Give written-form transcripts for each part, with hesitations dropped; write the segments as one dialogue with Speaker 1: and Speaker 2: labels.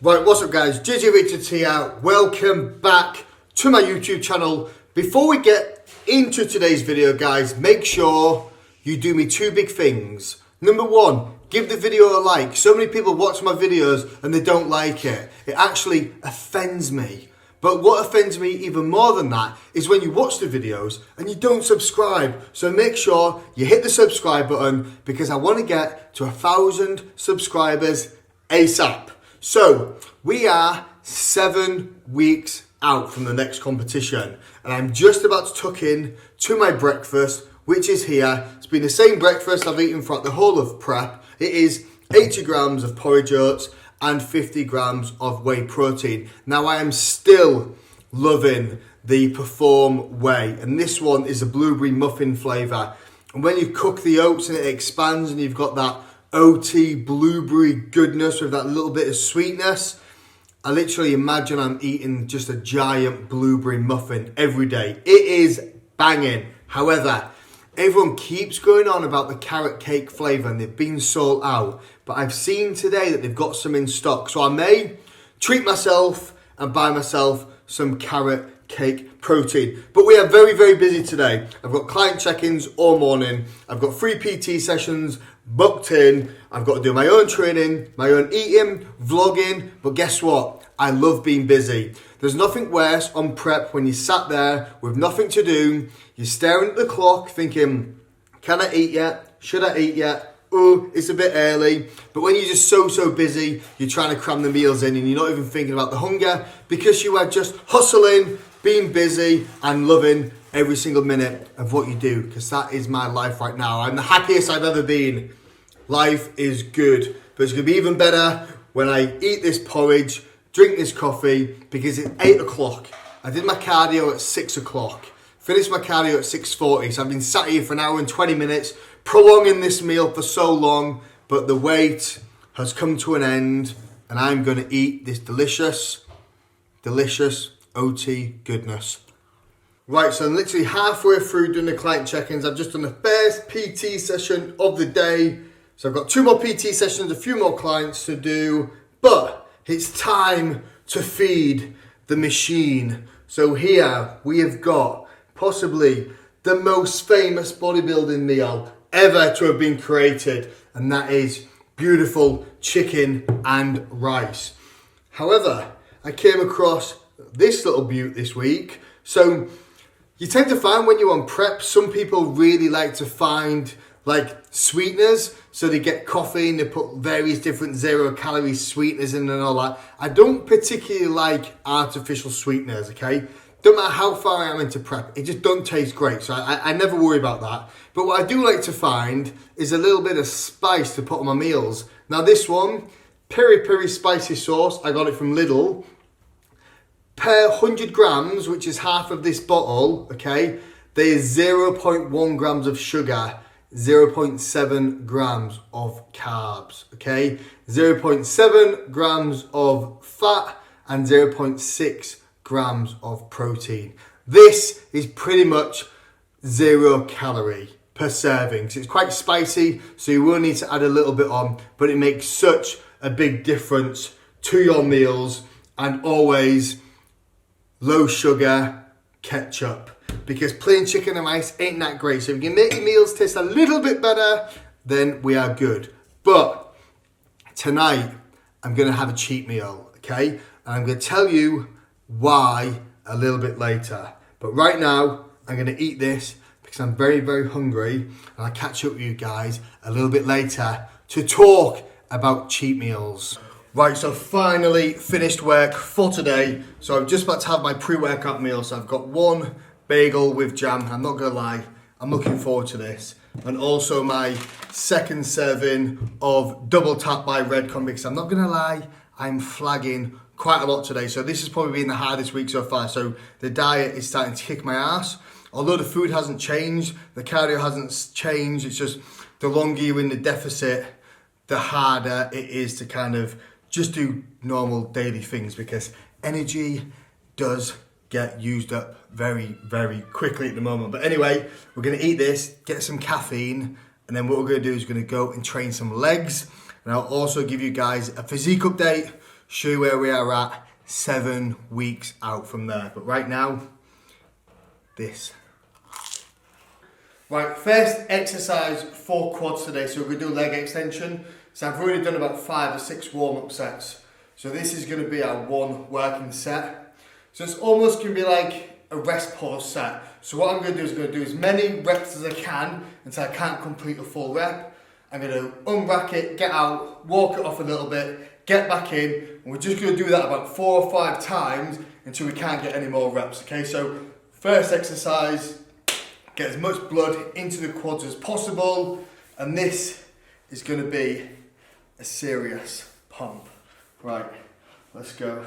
Speaker 1: Right, what's up guys, JJ Richards here, welcome back to my YouTube channel. Before we get into today's video guys, make sure you do me two big things. Number one, give the video a like. So many people watch my videos and they don't like it. It actually offends me. But what offends me even more than that is when you watch the videos and you don't subscribe. So make sure you hit the subscribe button because I want to get to 1,000 subscribers ASAP. So we are 7 weeks out from the next competition and I'm just about to tuck in to my breakfast, which is here. It's been the same breakfast I've eaten throughout the whole of prep. It is 80 grams of porridge oats and 50 grams of whey protein. Now I am still loving the Perform Whey, and this one is a blueberry muffin flavour. And when you cook the oats and it expands and you've got that OT blueberry goodness with that little bit of sweetness, I literally imagine I'm eating just a giant blueberry muffin every day. It is banging. However, everyone keeps going on about the carrot cake flavour and they've been sold out. But I've seen today that they've got some in stock. So I may treat myself and buy myself some carrot cake protein. But we are very, very busy today. I've got client check-ins all morning. I've got 3 PT sessions booked in. I've got to do my own training, my own eating, vlogging. But guess what? I love being busy. There's nothing worse on prep when you sat there with nothing to do. You're staring at the clock thinking, can I eat yet? Should I eat yet? Oh, it's a bit early. But when you're just so busy, you're trying to cram the meals in and you're not even thinking about the hunger because you are just hustling, being busy and loving every single minute of what you do, because that is my life right now. I'm the happiest I've ever been. Life is good, but it's going to be even better when I eat this porridge, drink this coffee, because it's 8 o'clock. I did my cardio at 6 o'clock. Finished my cardio at 6:40, so I've been sat here for an hour and 20 minutes, prolonging this meal for so long, but the wait has come to an end, and I'm going to eat this delicious OT goodness. Right, so I'm literally halfway through doing the client check-ins. I've just done the first PT session of the day. So I've got 2 more PT sessions, a few more clients to do, but it's time to feed the machine. So here we have got possibly the most famous bodybuilding meal ever to have been created, and that is beautiful chicken and rice. However, I came across this little beaut this week. So you tend to find when you're on prep, some people really like to find like sweeteners. So they get coffee and they put various different 0-calorie sweeteners in and all that. I don't particularly like artificial sweeteners, okay? Don't matter how far I am into prep, it just don't taste great. So I never worry about that. But what I do like to find is a little bit of spice to put on my meals. Now this one, peri peri spicy sauce, I got it from Lidl. Per 100 grams, which is half of this bottle, okay, there is 0.1 grams of sugar, 0.7 grams of carbs, okay, 0.7 grams of fat and 0.6 grams of protein. This is pretty much 0 calorie per serving. So it's quite spicy, so you will need to add a little bit on, but it makes such a big difference to your meals. And always low sugar ketchup, because plain chicken and rice ain't that great. So if you can make your meals taste a little bit better, then we are good. But tonight I'm going to have a cheat meal, okay? And I'm going to tell you why a little bit later. But right now I'm going to eat this because I'm very, very hungry, and I'll catch up with you guys a little bit later to talk about cheat meals. Right, so finally finished work for today. So I'm just about to have my pre-workout meal. So I've got 1 bagel with jam. I'm not gonna lie, I'm looking forward to this. And also my second serving of double tap by Redcon, because I'm not gonna lie, I'm flagging quite a lot today. So this has probably been the hardest week so far. So the diet is starting to kick my ass. Although the food hasn't changed, the cardio hasn't changed. It's just the longer you're in the deficit, the harder it is to kind of just do normal daily things, because energy does get used up very, very quickly at the moment. But anyway, we're going to eat this, get some caffeine, and then what we're going to do is we're going to go and train some legs. And I'll also give you guys a physique update. show you where we are at 7 weeks out from there. But right now, this. Right, first exercise for quads today. So we're going to do a leg extension. So I've already done about 5 or 6 warm-up sets. So this is going to be our one working set. So it's almost going to be like a rest pause set. So what I'm going to do is as many reps as I can until I can't complete a full rep. I'm going to unrack it, get out, walk it off a little bit, get back in, and we're just going to do that about 4 or 5 times until we can't get any more reps. Okay, so first exercise, get as much blood into the quads as possible, and this is going to be a serious pump. Right, let's go.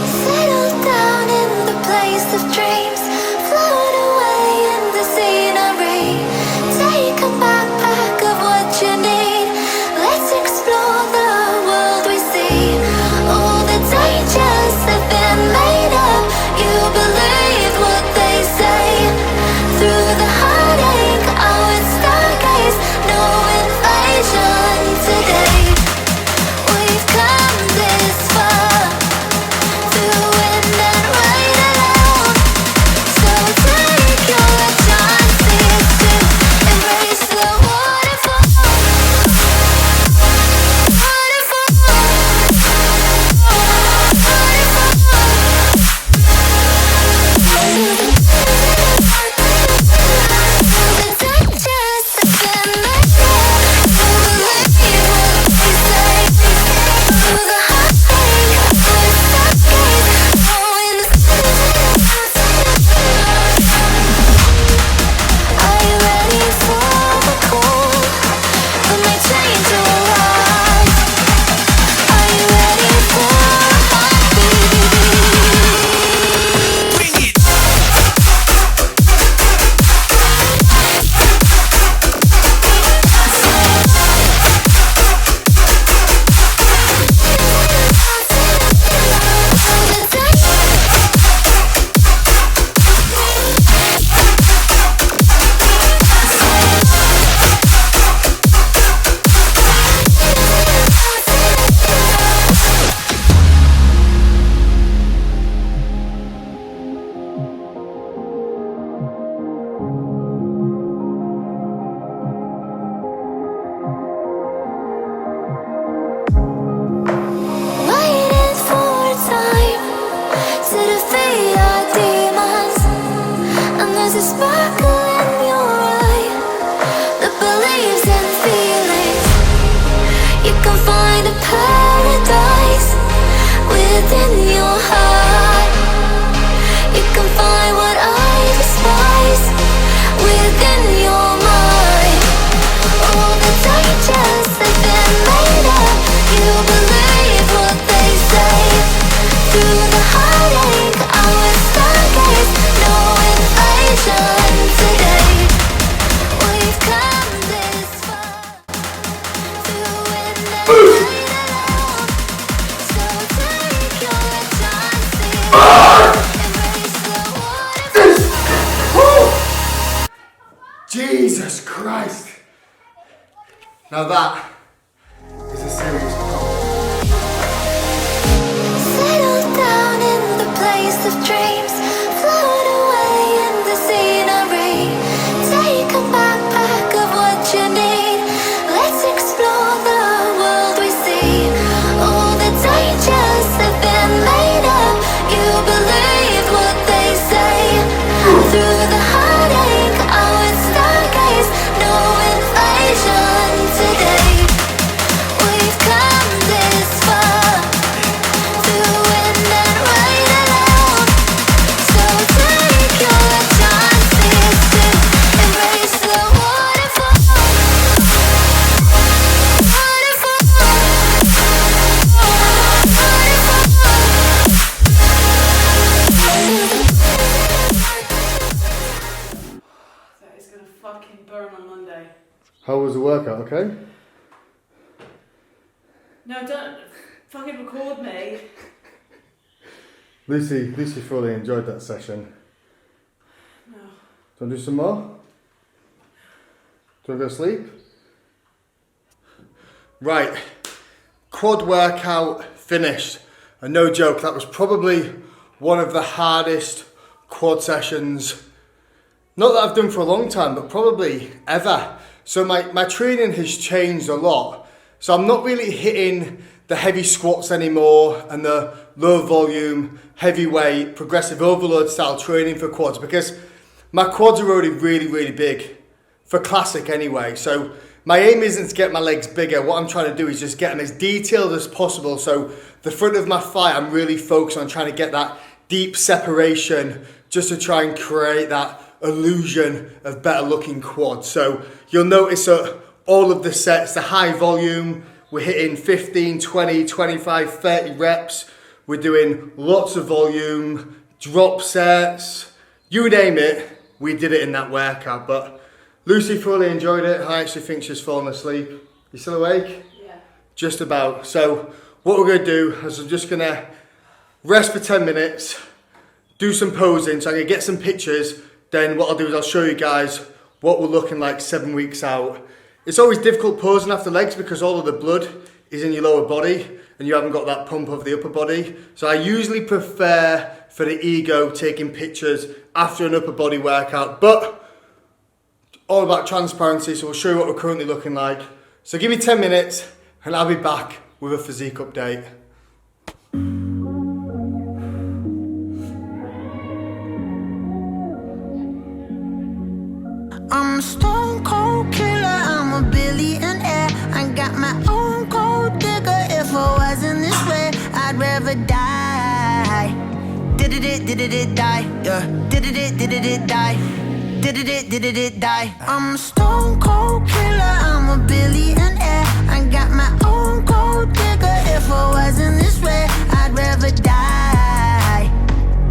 Speaker 2: Settle down in the place of dreams, float away in the scenery. Take a backpack of what you need. Let's explore the world we see. All the dangers have been made up. You believe what they say. Through the heartache, I would stargaze. No invasion today. We've come this far, through wind and rain alone. So take your chances to embrace the waterfall. Are you ready for the cold? When they change your life, are you ready for a heartbeat? Waiting for time to defeat our demons, and there's a sparkle in your eye that believes in feelings. You can find a paradise within your heart. You can find what I despise within your mind. All the dangers have been made up. You believe what they say. Through the heartache, I will stargaze. No invasion today. We've come this far, through wind and rain alone. So take your chances, embrace the waterfall.
Speaker 1: Jesus Christ! Now that is a serious pump.
Speaker 2: Settle down in the place of dreams, float away in the scenery. Take a backpack of what you need. Let's explore the world we see. All the dangers have been made up. You believe what they say. Through the heartache, I would stargaze. No invasion today. We've come this far, through wind and rain alone. So take your chances to embrace the waterfall.
Speaker 3: That is gonna fucking burn on Monday.
Speaker 1: How was the workout, okay?
Speaker 3: No, don't fucking record me.
Speaker 1: Lucy thoroughly enjoyed that session.
Speaker 3: No.
Speaker 1: Do you want to do some more? Do you want to go to sleep? Right, quad workout finished. And no joke, that was probably one of the hardest quad sessions, not that I've done for a long time, but probably ever. So my training has changed a lot. So I'm not really hitting the heavy squats anymore and the low volume, heavyweight, progressive overload style training for quads, because my quads are already really, really big for classic anyway. So my aim isn't to get my legs bigger. What I'm trying to do is just get them as detailed as possible. So the front of my thigh, I'm really focused on trying to get that deep separation just to try and create that illusion of better looking quads. So you'll notice that all of the sets, the high volume, we're hitting 15, 20, 25, 30 reps. We're doing lots of volume, drop sets, you name it, we did it in that workout. But Lucy thoroughly enjoyed it. I actually think she's fallen asleep. You still awake?
Speaker 3: Yeah.
Speaker 1: Just about. So what we're gonna do is I'm just gonna rest for 10 minutes, do some posing, so I can get some pictures. Then what I'll do is I'll show you guys what we're looking like 7 weeks out. It's always difficult posing after legs because all of the blood is in your lower body and you haven't got that pump of the upper body. So I usually prefer for the ego taking pictures after an upper body workout, but all about transparency, so we'll show you what we're currently looking like. So give me 10 minutes and I'll be back with a physique update.
Speaker 4: I'm a stone cold killer, I'm a billionaire. I got my own gold digger. If I wasn't this way, I'd rather die. Did it die, yeah. Did it die. Did it die. I'm a stone cold killer, I'm a billionaire. I got my own gold digger. If I wasn't this way, I'd rather die.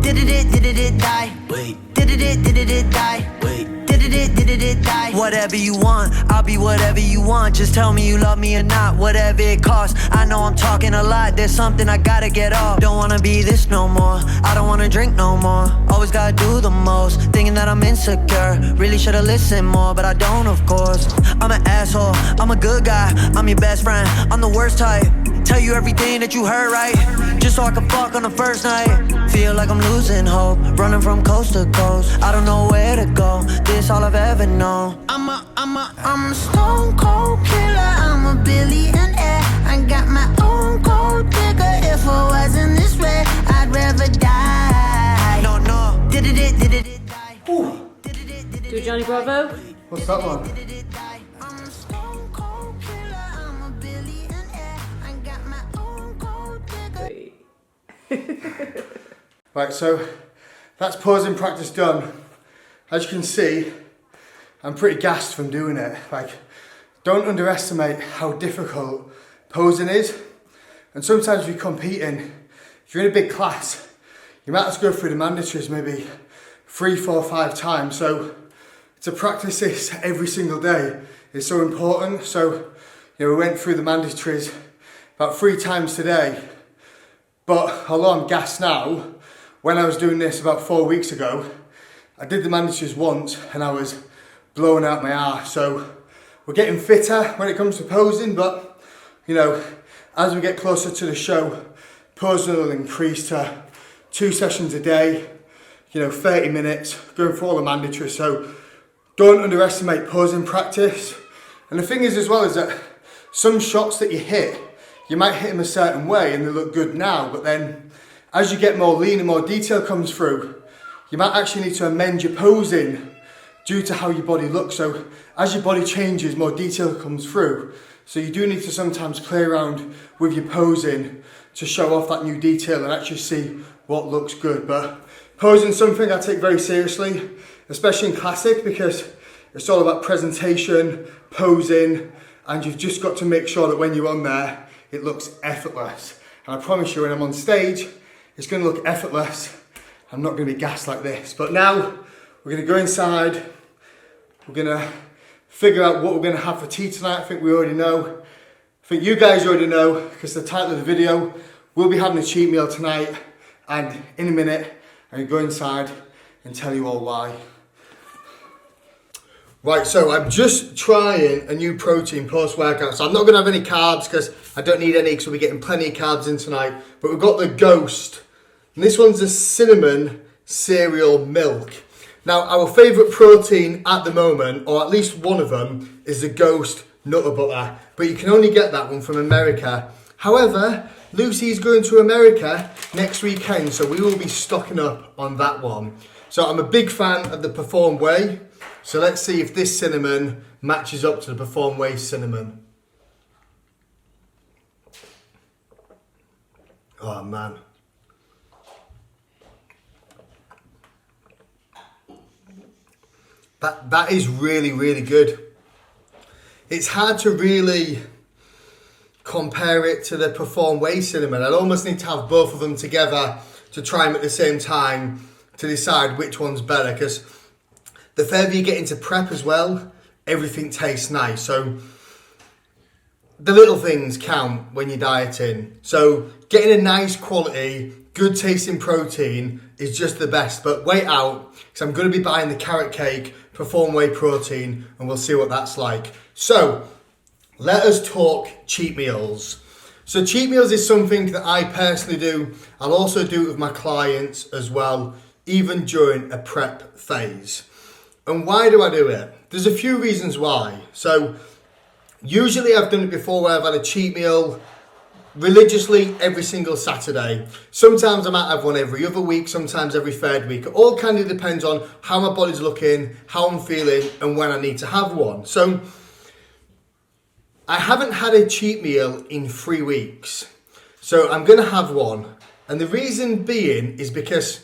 Speaker 4: Did it die. Wait. Did it die. Wait. Did it die? Whatever you want, I'll be whatever you want. Just tell me you love me or not, whatever it costs. I know I'm talking a lot, there's something I gotta get off. Don't wanna be this no more, I don't wanna drink no more. Always gotta do the most, thinking that I'm insecure. Really should've listened more, but I don't of course. I'm an asshole, I'm a good guy, I'm your best friend, I'm the worst type. Tell you everything that you heard right, just so I can fuck on the first night. Feel like I'm losing hope, running from coast to coast. I don't know where to go, this all I've ever known. I'm a stone cold killer, I'm a billionaire. I got my own gold digger. If I wasn't this way, I'd rather die. No, did it die?
Speaker 1: Ooh.
Speaker 3: Do Johnny Bravo?
Speaker 1: What's that one?
Speaker 4: I'm a stone cold killer, I'm a billionaire. I got my own gold digger.
Speaker 1: Right, so that's posing practice done. As you can see, I'm pretty gassed from doing it. Like, don't underestimate how difficult posing is. And sometimes if you're competing, if you're in a big class, you might have to go through the mandatories maybe 3, 4, 5 times. So to practice this every single day is so important. So, we went through the mandatories about 3 times today. But although I'm gassed now, when I was doing this about 4 weeks ago, I did the mandatories once and I was blowing out my arse. So we're getting fitter when it comes to posing, but as we get closer to the show, posing will increase to 2 sessions a day, 30 minutes, going through all the mandatories. So don't underestimate posing practice. And the thing is as well is that some shots that you hit, you might hit them a certain way and they look good now, but then as you get more lean and more detail comes through, you might actually need to amend your posing due to how your body looks. So as your body changes, more detail comes through. So you do need to sometimes play around with your posing to show off that new detail and actually see what looks good. But posing is something I take very seriously, especially in classic, because it's all about presentation, posing, and you've just got to make sure that when you're on there, it looks effortless. And I promise you, when I'm on stage, it's going to look effortless. I'm not going to be gassed like this. But now we're going to go inside. We're going to figure out what we're going to have for tea tonight. I think we already know. I think you guys already know because the title of the video, we'll be having a cheat meal tonight. And in a minute, I'm going to go inside and tell you all why. Right, so I'm just trying a new protein post-workout. So I'm not going to have any carbs because I don't need any because we'll be getting plenty of carbs in tonight. But we've got the Ghost. And this one's a cinnamon cereal milk. Now, our favourite protein at the moment, or at least one of them, is the Ghost Nutter Butter. But you can only get that one from America. However, Lucy's going to America next weekend, so we will be stocking up on that one. So I'm a big fan of the Perform Whey. So let's see if this cinnamon matches up to the Perform Whey cinnamon. Oh man. That is really, really good. It's hard to really compare it to the Perform Whey cinnamon. I'd almost need to have both of them together to try them at the same time to decide which one's better, because the further you get into prep as well, everything tastes nice. So the little things count when you're dieting. So getting a nice quality, good tasting protein is just the best. But wait out, because I'm going to be buying the carrot cake Perform Whey protein, and we'll see what that's like. So let us talk cheat meals. So cheat meals is something that I personally do. I'll also do it with my clients as well, even during a prep phase. And why do I do it? There's a few reasons why. So usually I've done it before where I've had a cheat meal religiously every single Saturday. Sometimes I might have one every other week, sometimes every third week. It all kind of depends on how my body's looking, how I'm feeling, and when I need to have one. So I haven't had a cheat meal in 3 weeks. So I'm going to have one. And the reason being is because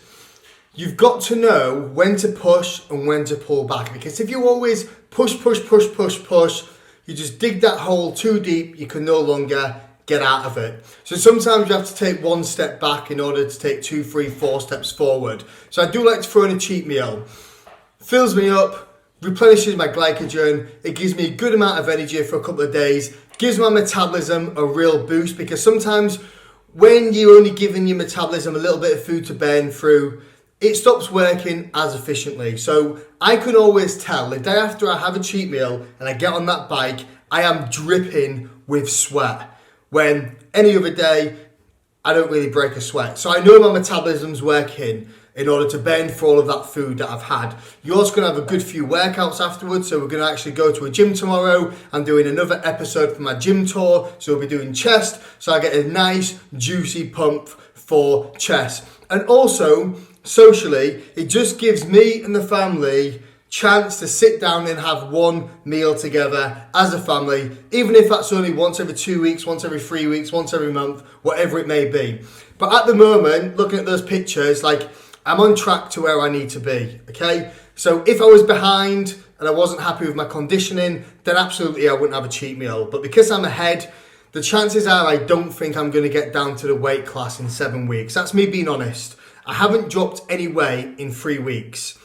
Speaker 1: you've got to know when to push and when to pull back. Because if you always push, you just dig that hole too deep, you can no longer get out of it. So sometimes you have to take one step back in order to take 2, 3, 4 steps forward. So I do like to throw in a cheat meal. Fills me up, replenishes my glycogen, it gives me a good amount of energy for a couple of days, gives my metabolism a real boost, because sometimes when you're only giving your metabolism a little bit of food to burn through, it stops working as efficiently. So I can always tell the day after I have a cheat meal and I get on that bike, I am dripping with sweat. When any other day, I don't really break a sweat. So I know my metabolism's working in order to burn for all of that food that I've had. You're also going to have a good few workouts afterwards. So we're going to actually go to a gym tomorrow. I'm doing another episode for my gym tour. So we'll be doing chest. So I get a nice juicy pump for chest. And also, socially, it just gives me and the family chance to sit down and have one meal together as a family, even if that's only once every 2 weeks, once every 3 weeks, once every month, whatever it may be. But at the moment, looking at those pictures, like, I'm on track to where I need to be, okay? So if I was behind and I wasn't happy with my conditioning, then absolutely I wouldn't have a cheat meal. But because I'm ahead, the chances are I don't think I'm going to get down to the weight class in 7 weeks. That's me being honest. I haven't dropped any weight in 3 weeks.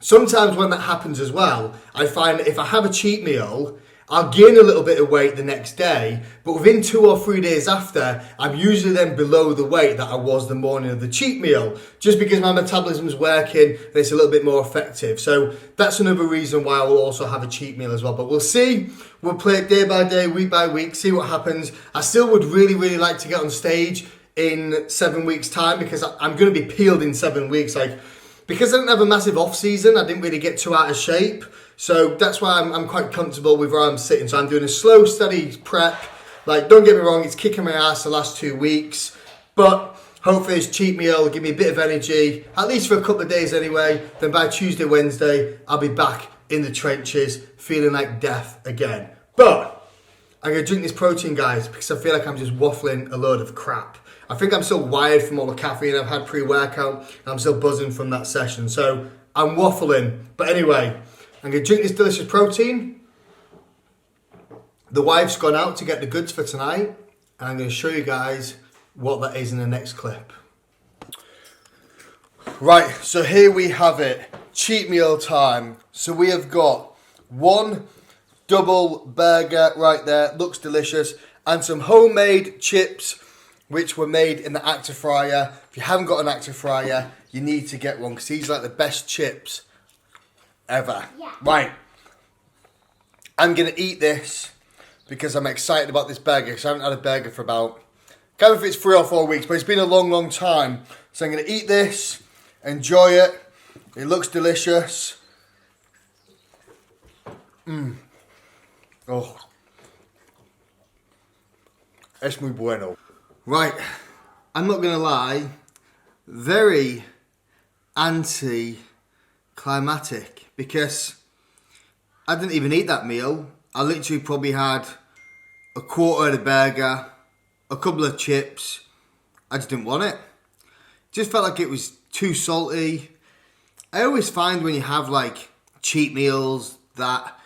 Speaker 1: Sometimes when that happens as well, I find that if I have a cheat meal, I'll gain a little bit of weight the next day, but within 2 or 3 days after, I'm usually then below the weight that I was the morning of the cheat meal, just because my metabolism's working and it's a little bit more effective. So that's another reason why I will also have a cheat meal as well. But we'll see. We'll play it day by day, week by week, see what happens. I still would really, really like to get on stage in 7 weeks' time, because I'm going to be peeled in 7 weeks. Because I didn't have a massive off season, I didn't really get too out of shape. So that's why I'm quite comfortable with where I'm sitting. So I'm doing a slow, steady prep. Don't get me wrong, it's kicking my ass the last 2 weeks. But hopefully this cheat meal will give me a bit of energy, at least for a couple of days anyway. Then by Tuesday, Wednesday, I'll be back in the trenches, feeling like death again. But I'm going to drink this protein, guys, because I feel like I'm just waffling a load of crap. I think I'm still wired from all the caffeine I've had pre-workout. I'm still buzzing from that session. So I'm waffling. But anyway, I'm going to drink this delicious protein. The wife's gone out to get the goods for tonight. And I'm going to show you guys what that is in the next clip. Right, so here we have it. Cheat meal time. So we have got one double burger right there. Looks delicious. And some homemade chips, which were made in the Active Fryer. If you haven't got an Active Fryer, you need to get one, because these are like the best chips ever. Yeah. Right, I'm going to eat this because I'm excited about this burger. Because I haven't had a burger for about, I can't remember if it's 3 or 4 weeks, but it's been a long, long time. So I'm going to eat this, enjoy it. It looks delicious. Oh. Es muy bueno. Right, I'm not going to lie, very anti-climatic because I didn't even eat that meal. I literally probably had a quarter of the burger, a couple of chips. I just didn't want it. Just felt like it was too salty. I always find when you have like cheat meals that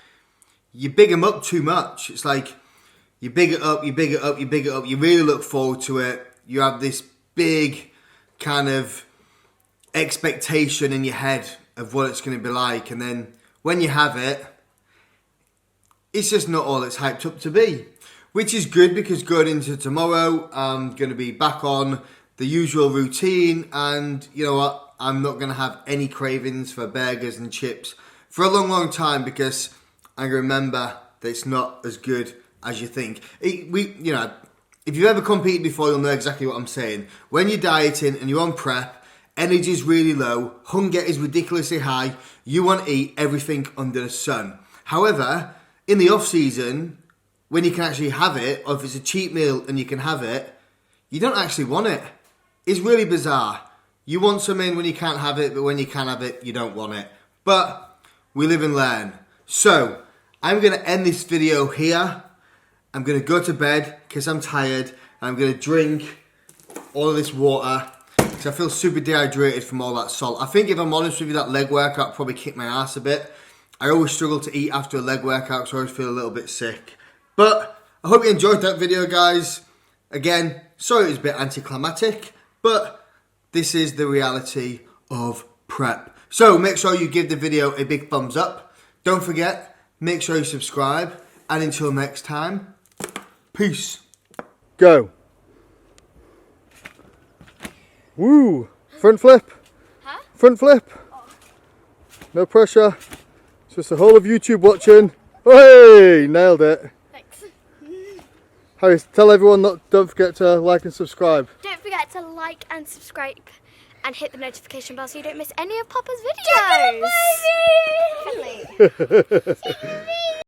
Speaker 1: you big them up too much. It's like you big it up, you big it up, you big it up. You really look forward to it. You have this big kind of expectation in your head of what it's going to be like. And then when you have it, it's just not all it's hyped up to be. Which is good because going into tomorrow, I'm going to be back on the usual routine. And you know what? I'm not going to have any cravings for burgers and chips for a long, long time because I remember that it's not as good as you think. If you've ever competed before, you'll know exactly what I'm saying. When you're dieting and you're on prep, energy's really low, hunger is ridiculously high, you want to eat everything under the sun. However, in the off season, when you can actually have it, or if it's a cheat meal and you can have it, you don't actually want it. It's really bizarre. You want something when you can't have it, but when you can have it, you don't want it. But we live and learn. So, I'm going to end this video here. I'm going to go to bed because I'm tired. And I'm going to drink all of this water because I feel super dehydrated from all that salt. I think if I'm honest with you, that leg workout probably kicked my ass a bit. I always struggle to eat after a leg workout, so I always feel a little bit sick. But I hope you enjoyed that video, guys. Again, sorry it was a bit anticlimactic, but this is the reality of prep. So make sure you give the video a big thumbs up. Don't forget, make sure you subscribe. And until next time, peace. Go. Woo. Front flip.
Speaker 3: Huh?
Speaker 1: Front flip. No pressure. It's just the whole of YouTube watching. Hey, nailed it.
Speaker 3: Thanks.
Speaker 1: Harry, tell everyone don't forget to like and subscribe.
Speaker 3: Don't forget to like and subscribe and hit the notification bell so you don't miss any of Papa's videos. Get it, baby!